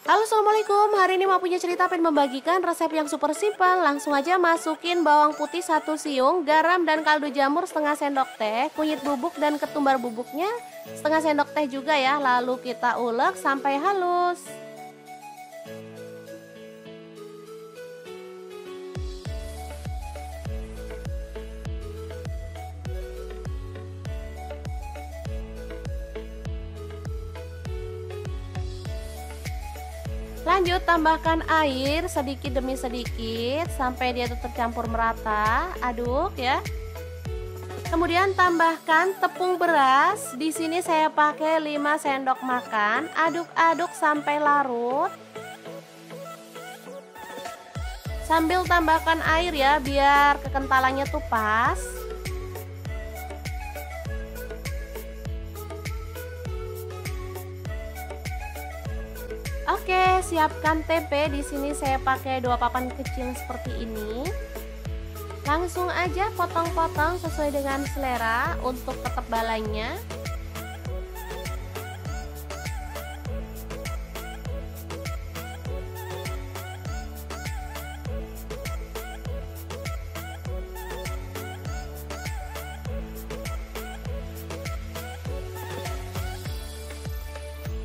Halo, assalamualaikum. Hari ini mau punya cerita pengen membagikan resep yang super simpel. Langsung aja masukin bawang putih 1 siung, garam dan kaldu jamur setengah sendok teh, kunyit bubuk dan ketumbar bubuknya setengah sendok teh juga ya. Lalu kita ulek sampai halus. Lanjut tambahkan air sedikit demi sedikit sampai dia tuh tercampur merata, aduk ya. Kemudian tambahkan tepung beras. Di sini saya pakai 5 sendok makan. Aduk-aduk sampai larut. Sambil tambahkan air ya biar kekentalannya tuh pas. Oke, siapkan tempe. Di sini saya pakai 2 papan kecil seperti ini. Langsung aja potong-potong sesuai dengan selera untuk ketebalannya.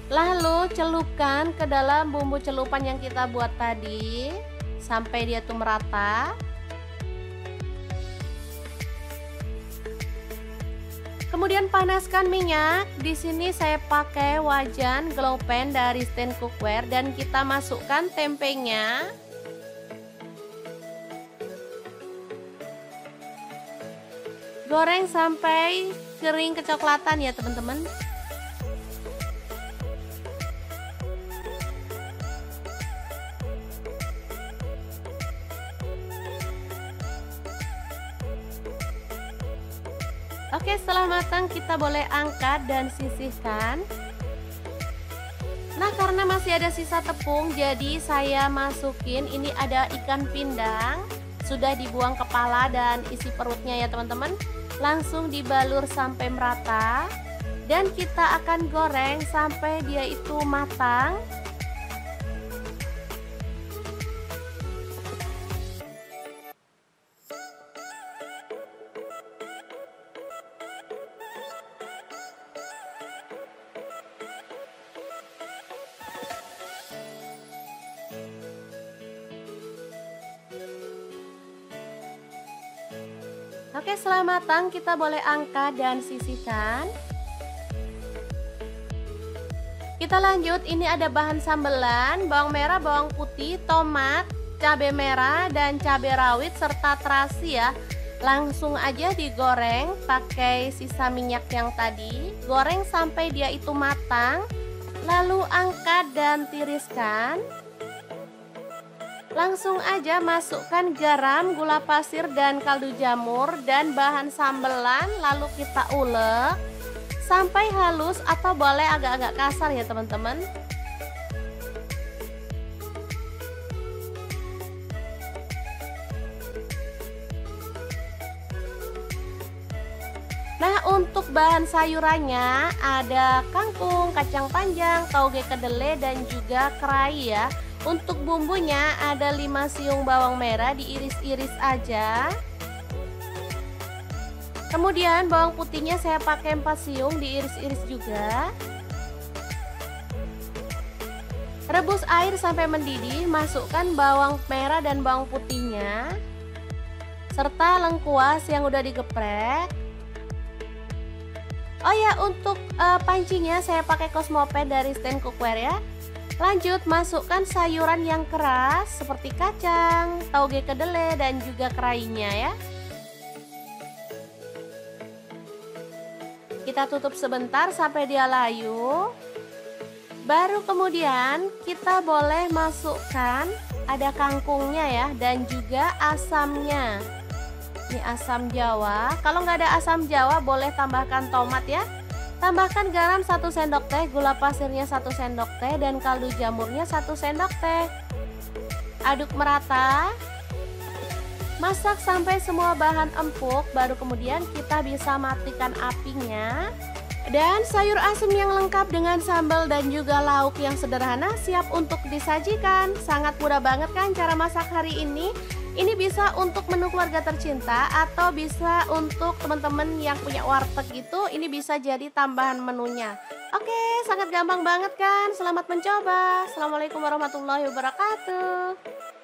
Lalu celupkan ke dalam bumbu celupan yang kita buat tadi sampai dia tuh merata. Kemudian panaskan minyak. Di sini saya pakai wajan glow pan dari stand cookware dan kita masukkan tempenya. Goreng sampai kering kecoklatan ya teman-teman. Oke, setelah matang kita boleh angkat dan sisihkan. Nah, karena masih ada sisa tepung, jadi saya masukin ini ada ikan pindang. Sudah dibuang kepala dan isi perutnya ya teman-teman. Langsung dibalur sampai merata. Dan kita akan goreng sampai dia itu matang. Oke, setelah matang kita boleh angkat dan sisihkan. Kita lanjut, ini ada bahan sambelan, bawang merah, bawang putih, tomat, cabai merah, dan cabai rawit, serta terasi ya. Langsung aja digoreng pakai sisa minyak yang tadi. Goreng sampai dia itu matang, lalu angkat dan tiriskan. Langsung aja masukkan garam, gula pasir, dan kaldu jamur dan bahan sambelan. Lalu kita ulek sampai halus atau boleh agak-agak kasar ya teman-teman. Nah, untuk bahan sayurannya ada kangkung, kacang panjang, tauge kedelai, dan juga kerai ya. Untuk bumbunya ada 5 siung bawang merah diiris-iris aja. Kemudian bawang putihnya saya pakai 4 siung diiris-iris juga. Rebus air sampai mendidih, masukkan bawang merah dan bawang putihnya serta lengkuas yang udah digeprek. Oh ya, untuk pancinya saya pakai Cosmopan dari stand cookware ya. Lanjut masukkan sayuran yang keras seperti kacang, tauge kedelai, dan juga kerainya ya. Kita tutup sebentar sampai dia layu. Baru kemudian kita boleh masukkan ada kangkungnya ya dan juga asamnya. Ini asam jawa. Kalau nggak ada asam jawa boleh tambahkan tomat ya. Tambahkan garam 1 sendok teh, gula pasirnya 1 sendok teh, dan kaldu jamurnya 1 sendok teh. Aduk merata. Masak sampai semua bahan empuk, baru kemudian kita bisa matikan apinya. Dan sayur asem yang lengkap dengan sambal dan juga lauk yang sederhana siap untuk disajikan. Sangat mudah banget kan cara masak hari ini? Ini bisa untuk menu keluarga tercinta atau bisa untuk teman-teman yang punya warteg gitu. Ini bisa jadi tambahan menunya. Oke, sangat gampang banget kan? Selamat mencoba. Assalamualaikum warahmatullahi wabarakatuh.